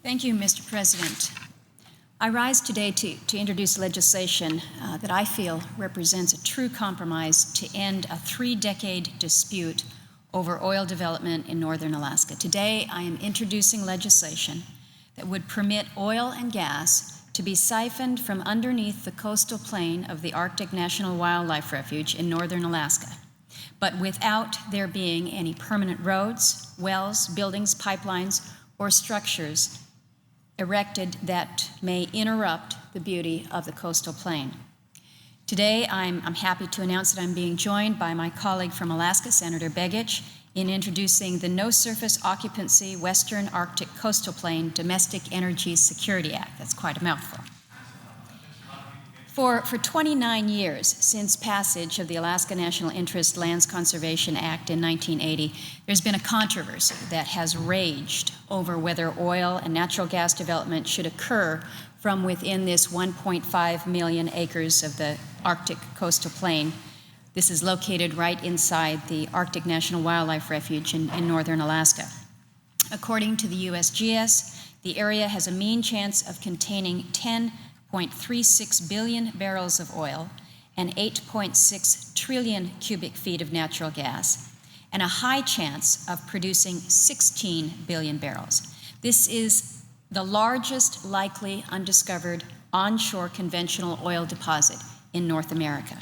Thank you, Mr. President. I rise today to introduce legislation that I feel represents a true compromise to end a 3-decade dispute over oil development in northern Alaska. Today, I am introducing legislation that would permit oil and gas to be siphoned from underneath the coastal plain of the Arctic National Wildlife Refuge in northern Alaska, but without there being any permanent roads, wells, buildings, pipelines, or structures erected that may interrupt the beauty of the coastal plain. Today, I'm happy to announce that I'm being joined by my colleague from Alaska, Senator Begich, in introducing the No Surface Occupancy Western Arctic Coastal Plain Domestic Energy Security Act. That's quite a mouthful. For 29 years since passage of the Alaska National Interest Lands Conservation Act in 1980, there's been a controversy that has raged over whether oil and natural gas development should occur from within this 1.5 million acres of the Arctic coastal plain. This is located right inside the Arctic National Wildlife Refuge in northern Alaska. According to the USGS, the area has a mean chance of containing 10.36 billion barrels of oil and 8.6 trillion cubic feet of natural gas, and a high chance of producing 16 billion barrels. This is the largest likely undiscovered onshore conventional oil deposit in North America.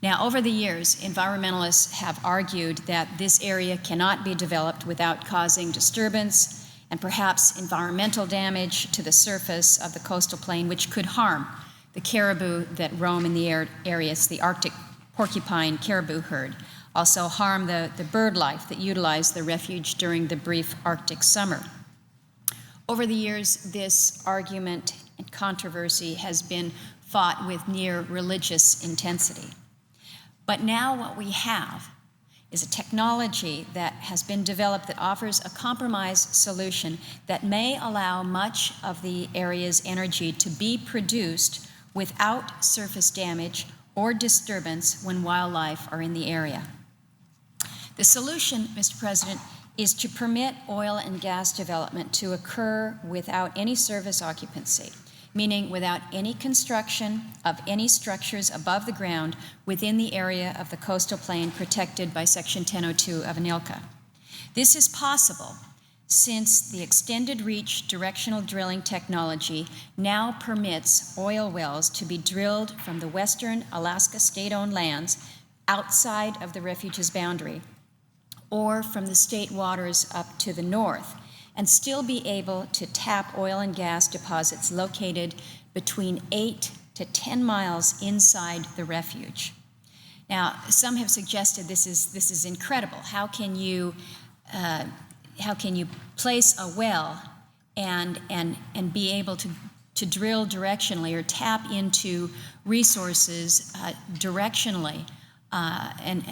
Now, over the years, environmentalists have argued that this area cannot be developed without causing disturbance and perhaps environmental damage to the surface of the coastal plain, which could harm the caribou that roam in the areas, the Arctic porcupine caribou herd, also harm the bird life that utilize the refuge during the brief Arctic summer. Over the years, this argument and controversy has been fought with near religious intensity. But now what we have is a technology that has been developed that offers a compromise solution that may allow much of the area's energy to be produced without surface damage or disturbance when wildlife are in the area. The solution, Mr. President, is to permit oil and gas development to occur without any surface occupancy, meaning without any construction of any structures above the ground within the area of the coastal plain protected by Section 1002 of ANWR. This is possible since the extended reach directional drilling technology now permits oil wells to be drilled from the western Alaska state-owned lands outside of the refuge's boundary or from the state waters up to the north, and still be able to tap oil and gas deposits located between 8 to 10 miles inside the refuge. Now, some have suggested this is incredible. How can you place a well and be able to drill directionally or tap into resources directionally and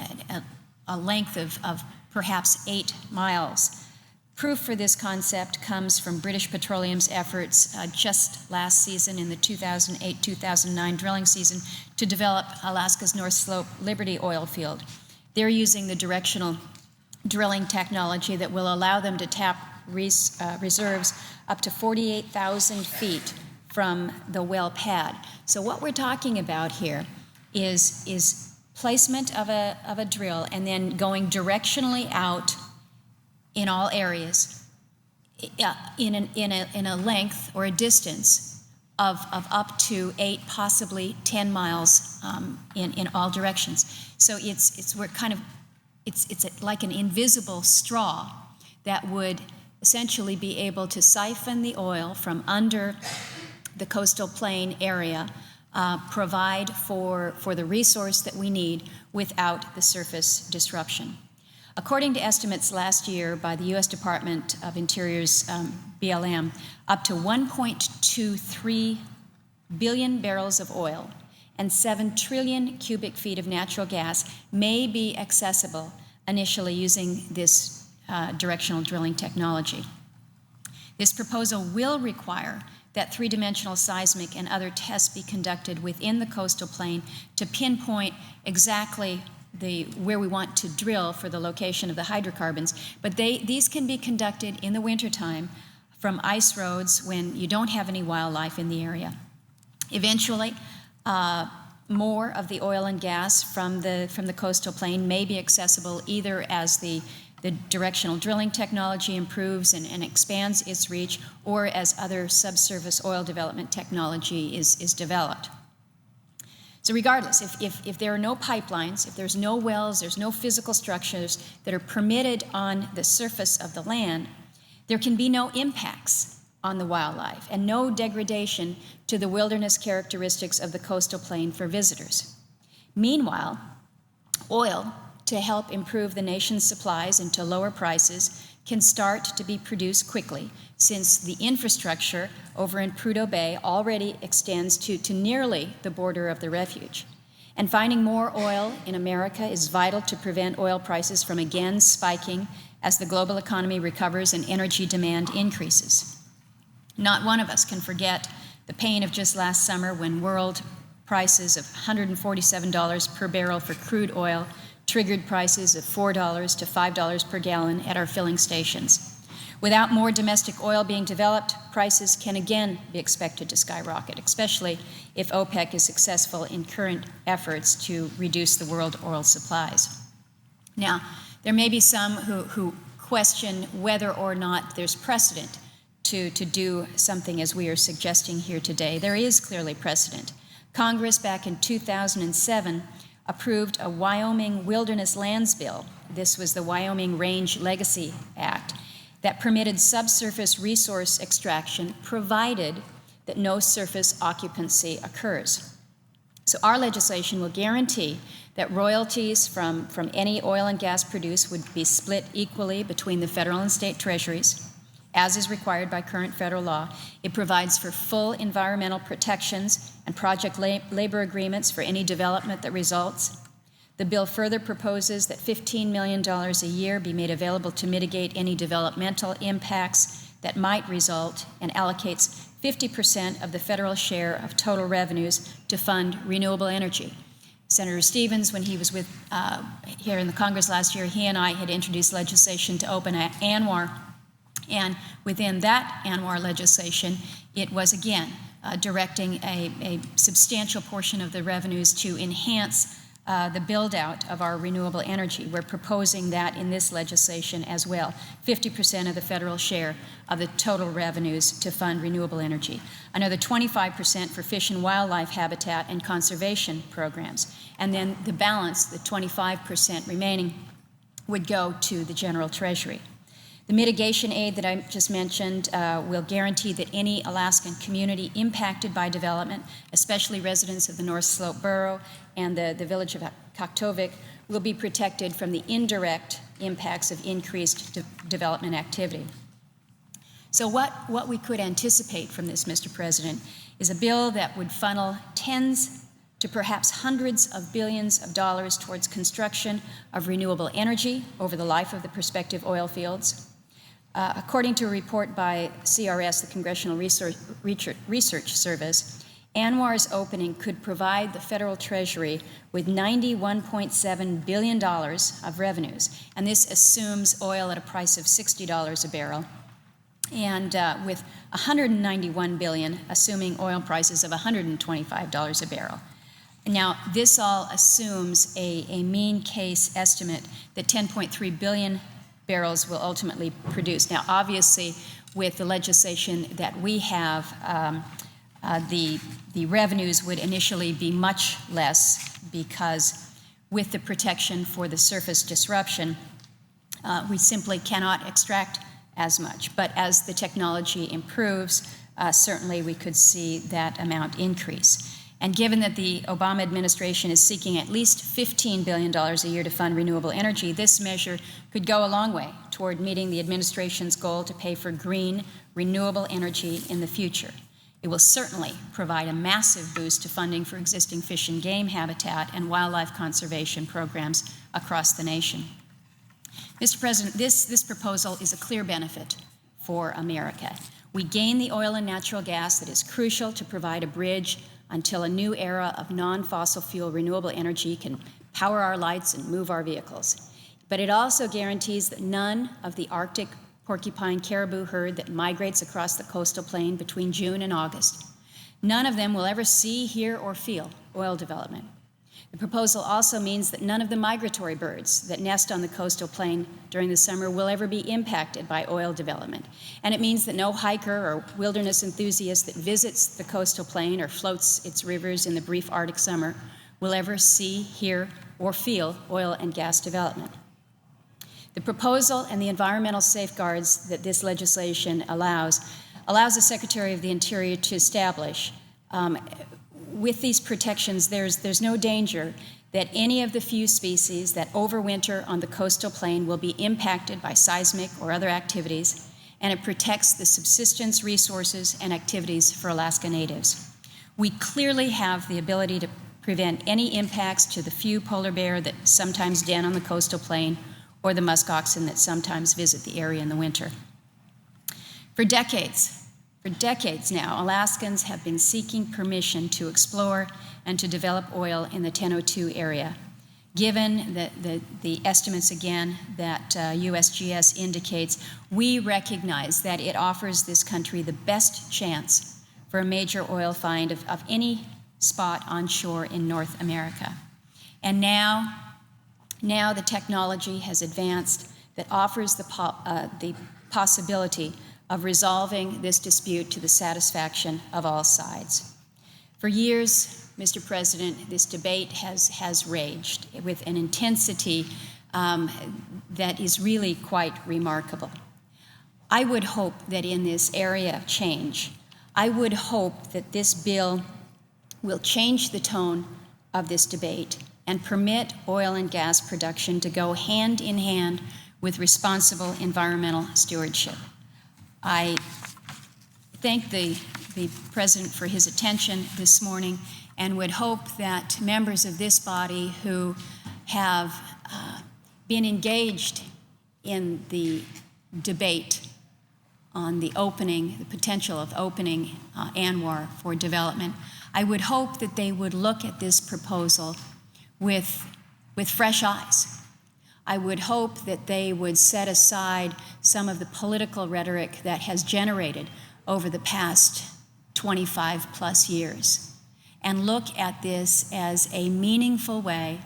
a length of perhaps 8 miles? Proof for this concept comes from British Petroleum's efforts just last season in the 2008-2009 drilling season to develop Alaska's North Slope Liberty oil field. They're using the directional drilling technology that will allow them to tap reserves up to 48,000 feet from the well pad. So what we're talking about here is placement of a drill and then going directionally out in all areas in a length or a distance of up to 8, possibly 10 miles in all directions. So it's like an invisible straw that would essentially be able to siphon the oil from under the coastal plain area, provide for the resource that we need without the surface disruption. According to estimates last year by the U.S. Department of Interior's BLM, up to 1.23 billion barrels of oil and 7 trillion cubic feet of natural gas may be accessible initially using this directional drilling technology. This proposal will require that three-dimensional seismic and other tests be conducted within the coastal plain to pinpoint exactly where we want to drill for the location of the hydrocarbons, but these can be conducted in the wintertime from ice roads when you don't have any wildlife in the area. Eventually, more of the oil and gas from the coastal plain may be accessible either as the directional drilling technology improves and expands its reach, or as other subsurface oil development technology is developed. So regardless, if there are no pipelines, if there's no wells, there's no physical structures that are permitted on the surface of the land, there can be no impacts on the wildlife and no degradation to the wilderness characteristics of the coastal plain for visitors. Meanwhile, oil, to help improve the nation's supplies and to lower prices, can start to be produced quickly, since the infrastructure over in Prudhoe Bay already extends to nearly the border of the refuge. And finding more oil in America is vital to prevent oil prices from again spiking as the global economy recovers and energy demand increases. Not one of us can forget the pain of just last summer when world prices of $147 per barrel for crude oil triggered prices of $4 to $5 per gallon at our filling stations. Without more domestic oil being developed, prices can again be expected to skyrocket, especially if OPEC is successful in current efforts to reduce the world oil supplies. Now, there may be some who question whether or not there's precedent to do something as we are suggesting here today. There is clearly precedent. Congress back in 2007 approved a Wyoming Wilderness Lands Bill. This was the Wyoming Range Legacy Act that permitted subsurface resource extraction provided that no surface occupancy occurs. So our legislation will guarantee that royalties from any oil and gas produced would be split equally between the federal and state treasuries, as is required by current federal law. It provides for full environmental protections and project labor agreements for any development that results. The bill further proposes that $15 million a year be made available to mitigate any developmental impacts that might result, and allocates 50% of the federal share of total revenues to fund renewable energy. Senator Stevens, when he was here in the Congress last year, he and I had introduced legislation to open an ANWR. And within that ANWR legislation, it was again directing a substantial portion of the revenues to enhance the build-out of our renewable energy. We're proposing that in this legislation as well, 50% of the federal share of the total revenues to fund renewable energy, another 25% for fish and wildlife habitat and conservation programs, and then the balance, the 25% remaining, would go to the general treasury. The mitigation aid that I just mentioned will guarantee that any Alaskan community impacted by development, especially residents of the North Slope Borough and the village of Koktovik, will be protected from the indirect impacts of increased development activity. So what we could anticipate from this, Mr. President, is a bill that would funnel tens to perhaps hundreds of billions of dollars towards construction of renewable energy over the life of the prospective oil fields. According to a report by CRS, the Congressional Research Service, ANWR's opening could provide the federal treasury with $91.7 billion of revenues, and this assumes oil at a price of $60 a barrel, and with $191 billion assuming oil prices of $125 a barrel. Now, this all assumes a mean case estimate that 10.3 billion barrels will ultimately produce. Now, obviously, with the legislation that we have, the revenues would initially be much less, because with the protection for the surface disruption, we simply cannot extract as much. But as the technology improves, certainly we could see that amount increase. And given that the Obama administration is seeking at least $15 billion a year to fund renewable energy, this measure could go a long way toward meeting the administration's goal to pay for green, renewable energy in the future. It will certainly provide a massive boost to funding for existing fish and game habitat and wildlife conservation programs across the nation. Mr. President, this proposal is a clear benefit for America. We gain the oil and natural gas that is crucial to provide a bridge until a new era of non-fossil fuel renewable energy can power our lights and move our vehicles. But it also guarantees that none of the Arctic porcupine caribou herd that migrates across the coastal plain between June and August. None of them will ever see, hear, or feel oil development. The proposal also means that none of the migratory birds that nest on the coastal plain during the summer will ever be impacted by oil development. And it means that no hiker or wilderness enthusiast that visits the coastal plain or floats its rivers in the brief Arctic summer will ever see, hear, or feel oil and gas development. The proposal and the environmental safeguards that this legislation allows the Secretary of the Interior to establish. With these protections, there's no danger that any of the few species that overwinter on the coastal plain will be impacted by seismic or other activities, and it protects the subsistence resources and activities for Alaska Natives. We clearly have the ability to prevent any impacts to the few polar bear that sometimes den on the coastal plain or the musk oxen that sometimes visit the area in the winter. For decades now, Alaskans have been seeking permission to explore and to develop oil in the 1002 area. Given the estimates again that USGS indicates, we recognize that it offers this country the best chance for a major oil find of any spot onshore in North America. And now the technology has advanced that offers the possibility of resolving this dispute to the satisfaction of all sides. For years, Mr. President, this debate has raged with an intensity that is really quite remarkable. I would hope that in this area of change, I would hope that this bill will change the tone of this debate and permit oil and gas production to go hand in hand with responsible environmental stewardship. I thank the President for his attention this morning and would hope that members of this body who have been engaged in the debate on the potential of opening ANWR for development, I would hope that they would look at this proposal with fresh eyes. I would hope that they would set aside some of the political rhetoric that has generated over the past 25 plus years and look at this as a meaningful way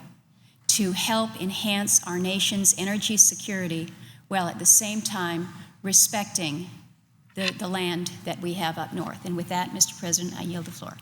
to help enhance our nation's energy security while at the same time respecting the land that we have up north. And with that, Mr. President, I yield the floor.